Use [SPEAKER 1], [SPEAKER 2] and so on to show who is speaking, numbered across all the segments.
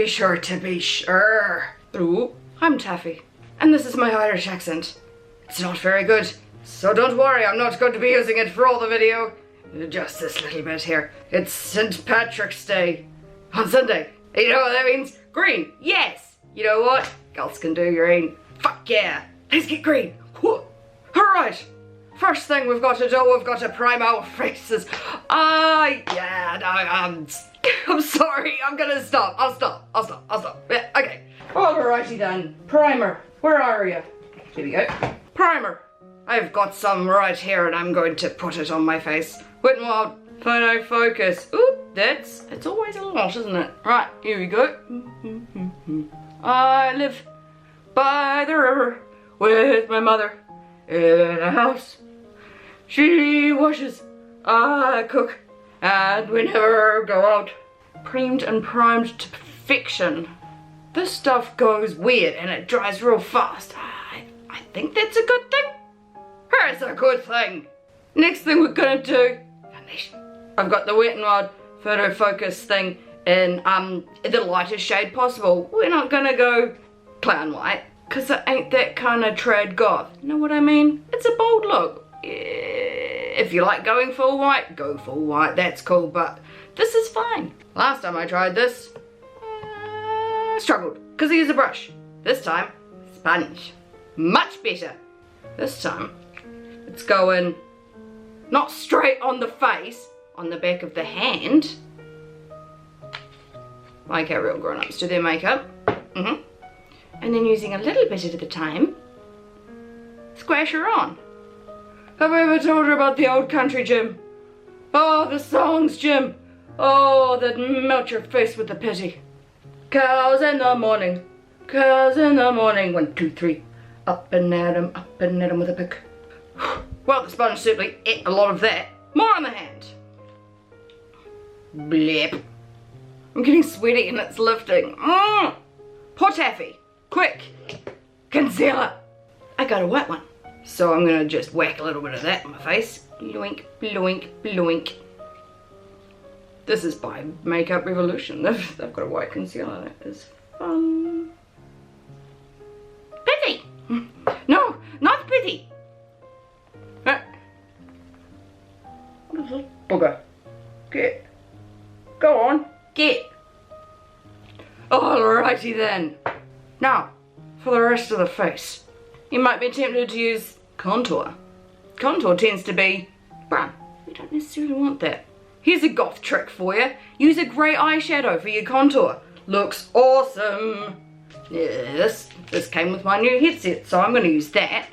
[SPEAKER 1] sure. Ooh, I'm Taffy, and this is my Irish accent. It's not very good, so don't worry, I'm not going to be using it for all the video. Just this little bit here. It's St. Patrick's Day on Sunday. You know what that means? Green, yes! You know what? Girls can do green. Fuck yeah! Let's get green! Alright! First thing we've got to do, we've got to prime our faces. Yeah, no, I'm sorry, I'm gonna stop. I'll stop. Yeah, okay. Alrighty then. Primer. Where are you? Here we go. Primer. I've got some right here and I'm going to put it on my face. Wait and wild. Photo focus. Oop, it's always a lot, isn't it? Right, here we go. I live by the river with my mother in a house. She washes, I cook, and we never go out. Creamed and primed to perfection. This stuff goes weird and it dries real fast. I think that's a good thing. It's a good thing. Next thing we're gonna do, foundation. I've got the Wet n Wild photo focus thing in the lightest shade possible. We're not gonna go clown white, cause it ain't that kind of trad goth. Know what I mean? It's a bold look. If you like going full white, go full white, that's cool, but this is fine. Last time I tried this, struggled, because I used a brush. This time, sponge. Much better. This time, it's going not straight on the face, on the back of the hand, like how real grown-ups do their makeup. And then using a little bit at a time, squash her on. Have I ever told her about the old country gym? Oh, the songs, Jim. Oh, that melt your face with the pity. Cows in the morning, 1, 2, 3. Up and at 'em with a pick. Well, the sponge certainly ate a lot of that. More on the hand. Blip. I'm getting sweaty and it's lifting. Poor Taffy. Quick. Concealer. I got a wet one. So I'm gonna just whack a little bit of that on my face. Bloink, bloink, bloink. This is by Makeup Revolution. They've got a white concealer. That is fun. Pithy! No, not pithy. Little bugger. Get. Go on. Get. Alrighty then. Now, for the rest of the face. You might be tempted to use contour. Contour tends to be brown. You don't necessarily want that. Here's a goth trick for you. Use a grey eyeshadow for your contour. Looks awesome. Yes, this came with my new headset, so I'm going to use that.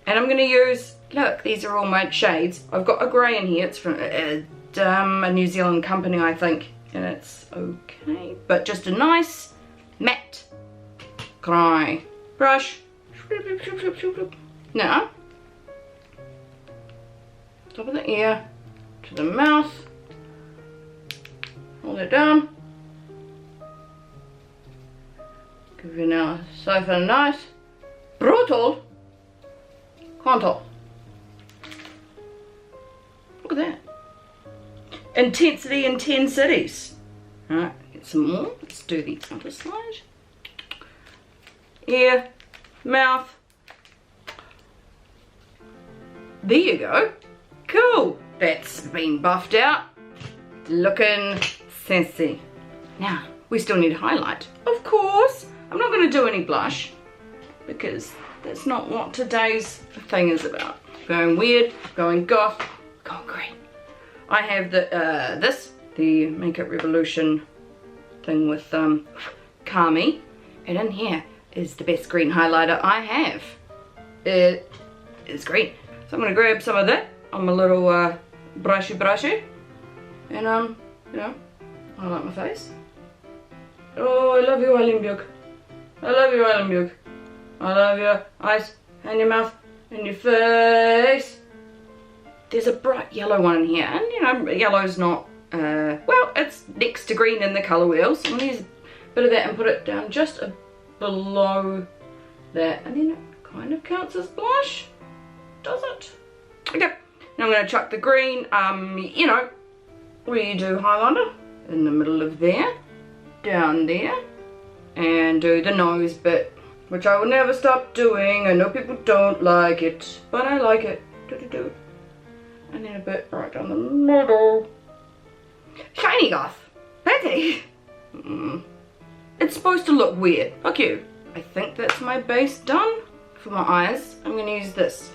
[SPEAKER 1] And I'm going to use, look, these are all my shades. I've got a grey in here. It's from a New Zealand company, I think. And it's okay. But just a nice matte grey brush. Now, top of the ear to the mouth, hold it down, give you now siphon a nice brutal contour. Look at that. Intensity in 10 cities. Alright, get some more. Let's do the other side. Ear, mouth. There you go. Cool. That's been buffed out. Looking sexy. Now, we still need highlight. Of course. I'm not going to do any blush because that's not what today's thing is about. Going weird, going goth, going green. I have the Makeup Revolution thing with Kami, and in here is the best green highlighter I have. It is green. So I'm going to grab some of that on my little brushy, and you know, highlight my face. Oh, I love you, Eilenbjörg. I love you, Eilenbjörg. I love your eyes and your mouth and your face. There's a bright yellow one in here, and you know, yellow's not, well, it's next to green in the colour wheel, so I'm going to use a bit of that and put it down just below that, and then it kind of counts as blush, does it? Okay, now I'm going to chuck the green, you know, redo highlighter in the middle of there. down there and do the nose bit, which I will never stop doing. I know people don't like it, but I like it. Do. And then a bit right down the middle. Shiny goth. Pretty. It's supposed to look weird. Fuck you. I think that's my base done. For my eyes, I'm going to use this.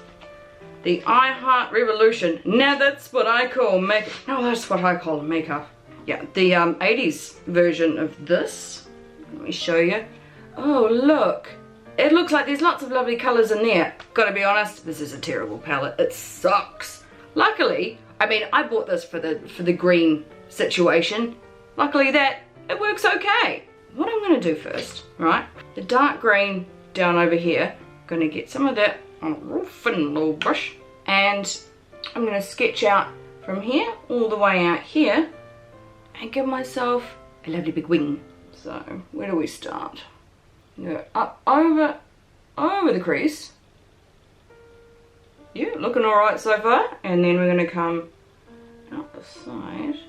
[SPEAKER 1] The I Heart Revolution. Now that's what I call makeup. No, that's what I call makeup. Yeah, the 80s version of this. Let me show you. Oh, look. It looks like there's lots of lovely colours in there. Gotta be honest, this is a terrible palette. It sucks. Luckily, I mean, I bought this for the green situation. Luckily that, it works okay. What I'm going to do first, right? The dark green down over here. Going to get some of that on a real thin little brush. And I'm going to sketch out from here all the way out here. And give myself a lovely big wing. So, where do we start? Go up over the crease. Yeah, looking alright so far. And then we're going to come out the side.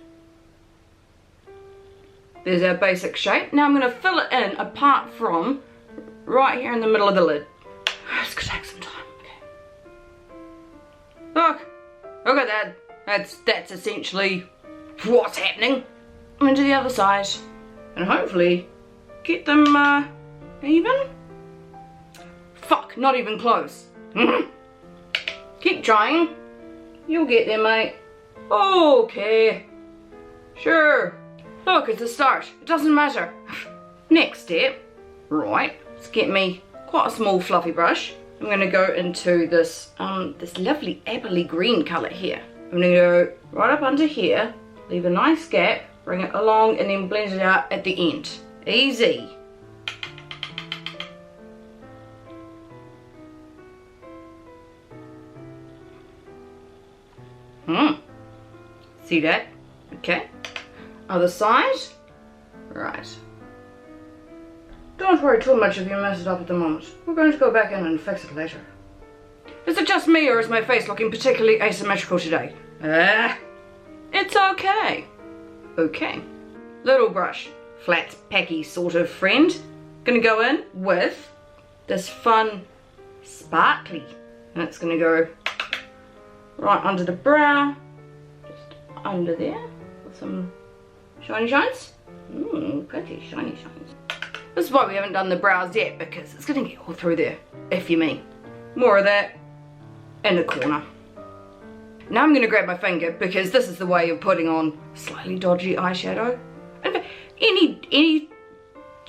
[SPEAKER 1] There's our basic shape. Now I'm going to fill it in apart from right here in the middle of the lid. It's going to take some time. Okay. Look at that. That's essentially what's happening. I'm going to do the other side. And hopefully get them even. Fuck, not even close. Keep trying. You'll get there, mate. Okay. Sure. Look, it's a start. It doesn't matter. Next step. Right. Let's get me quite a small fluffy brush. I'm going to go into this this lovely apple-y green colour here. I'm going to go right up under here. Leave a nice gap. Bring it along and then blend it out at the end. Easy. See that? Okay. Other side. Right. Don't worry too much if you mess it up at the moment. We're going to go back in and fix it later. Is it just me or is my face looking particularly asymmetrical today? It's okay. Okay. Little brush. Flat, packy sort of friend. Gonna go in with this fun sparkly. And it's gonna go right under the brow. Just under there. With some shiny shines. Pretty shiny shines. This is why we haven't done the brows yet, because it's gonna get all through there, if you mean. More of that in the corner. Now I'm gonna grab my finger, because this is the way of putting on slightly dodgy eyeshadow. Any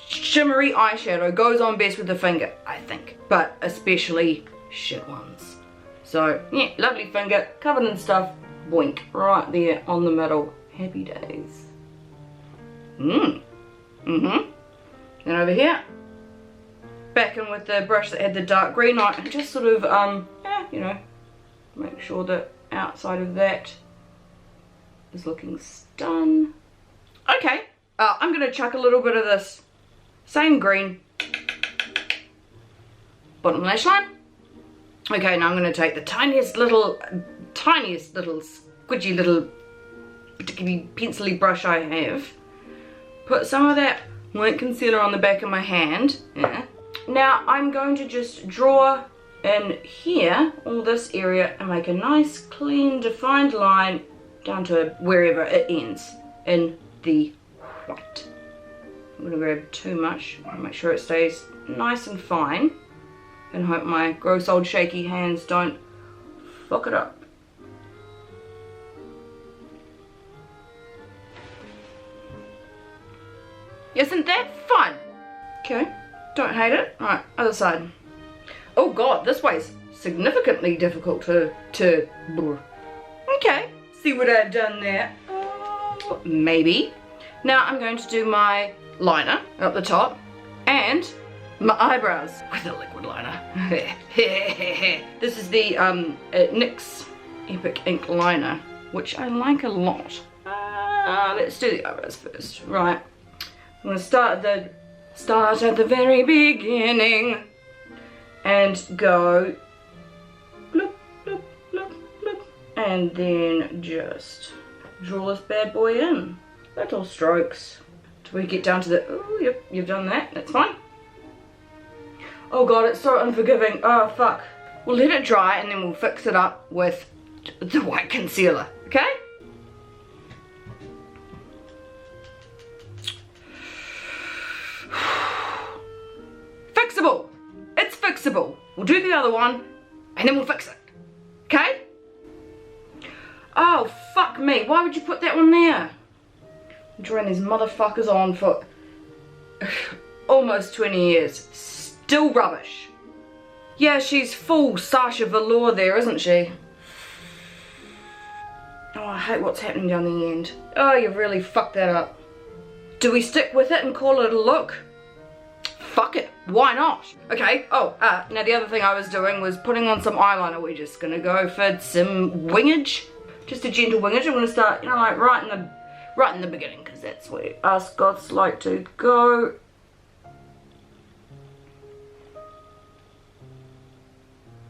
[SPEAKER 1] shimmery eyeshadow goes on best with the finger, I think. But especially shit ones. So, yeah, lovely finger, covered in stuff, boink, right there on the middle. Happy days. Then over here, back in with the brush that had the dark green on, and just sort of, yeah, you know, make sure that outside of that is looking stun. Okay, I'm going to chuck a little bit of this same green bottom lash line. Okay, now I'm going to take the tiniest little squidgy little, particularly pencil-y brush I have. Put some of that white concealer on the back of my hand. Yeah. Now I'm going to just draw in here, all this area, and make a nice, clean, defined line down to wherever it ends in the white. I'm going to grab too much, make sure it stays nice and fine, and hope my gross old shaky hands don't fuck it up. Isn't that fun? Okay, don't hate it. Alright, other side. Oh god, this way's significantly difficult to okay, see what I've done there? Maybe. Now I'm going to do my liner up the top and my eyebrows with a liquid liner. This is the NYX Epic Ink Liner, which I like a lot. Let's do the eyebrows first. Right. I'm going to start at the very beginning and go bloop, bloop, bloop, bloop, and then just draw this bad boy in. Little strokes. Do we get down to the, oh, yep, you've done that, that's fine. Oh God, it's so unforgiving, oh fuck. We'll let it dry and then we'll fix it up with the white concealer, okay? Fixable, it's fixable. We'll do the other one and then we'll fix it, okay? Oh, fuck me. Why would you put that one there? I'm drawing these motherfuckers on for almost 20 years. Still rubbish. Yeah, she's full Sasha Velour there, isn't she? Oh, I hate what's happening down the end. Oh, you've really fucked that up. Do we stick with it and call it a look? Fuck it. Why not? Okay, now the other thing I was doing was putting on some eyeliner. We're just gonna go for some wingage. Just a gentle wingage. I'm going to start, you know, like right in the beginning, because that's where us goths like to go.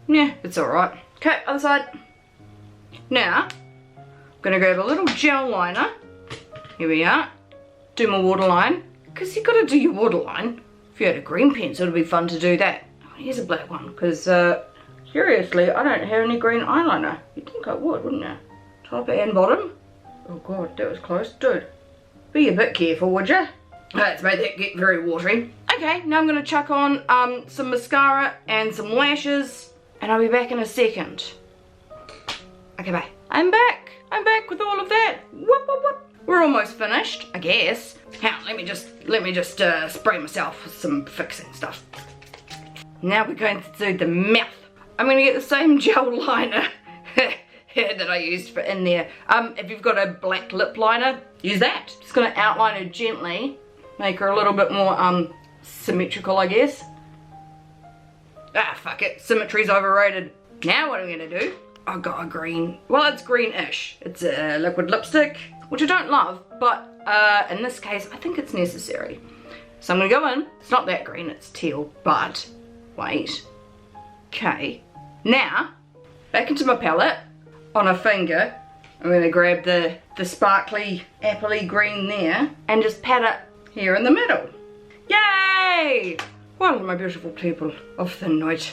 [SPEAKER 1] Yeah, it's alright. Okay, other side. Now, I'm going to grab a little gel liner. Here we are. Do my waterline. Because you've got to do your waterline. If you had a green pencil, it would be fun to do that. Oh, here's a black one, because, seriously, I don't have any green eyeliner. You'd think I would, wouldn't you? Top and bottom. Oh God, that was close. Dude, be a bit careful, would you? Let's make that get very watery. Okay, now I'm going to chuck on some mascara and some lashes, and I'll be back in a second. Okay, bye. I'm back. I'm back with all of that. Whoop, whoop, whoop. We're almost finished, I guess. Hang on, let me just spray myself with some fixing stuff. Now we're going to do the mouth. I'm going to get the same gel liner that I used for in there. If you've got a black lip liner, use that. Just gonna outline her gently, make her a little bit more symmetrical, I guess. Ah, fuck it, symmetry's overrated. Now what I'm gonna do, I've got a green, well, it's greenish. It's a liquid lipstick, which I don't love, but in this case, I think it's necessary. So I'm gonna go in, it's not that green, it's teal, but wait. Okay, now, back into my palette. On a finger, I'm going to grab the sparkly appley green there and just pat it here in the middle. Yay! What are my beautiful people of the night?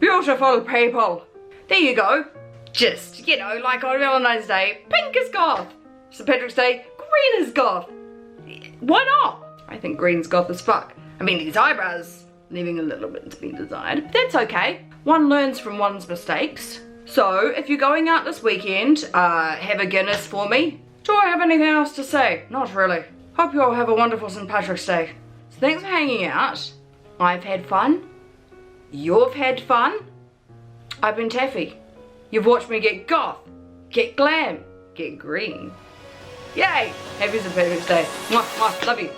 [SPEAKER 1] Beautiful people! There you go. Just, you know, like on Valentine's Day, pink is goth. St. Patrick's Day, green is goth. Why not? I think green's goth as fuck. I mean, these eyebrows leaving a little bit to be desired, but that's okay. One learns from one's mistakes. So, if you're going out this weekend, have a Guinness for me. Do I have anything else to say? Not really. Hope you all have a wonderful St. Patrick's Day. So thanks for hanging out. I've had fun. You've had fun. I've been Taffy. You've watched me get goth, get glam, get green. Yay! Happy St. Patrick's Day. Mwah, mwah, love you.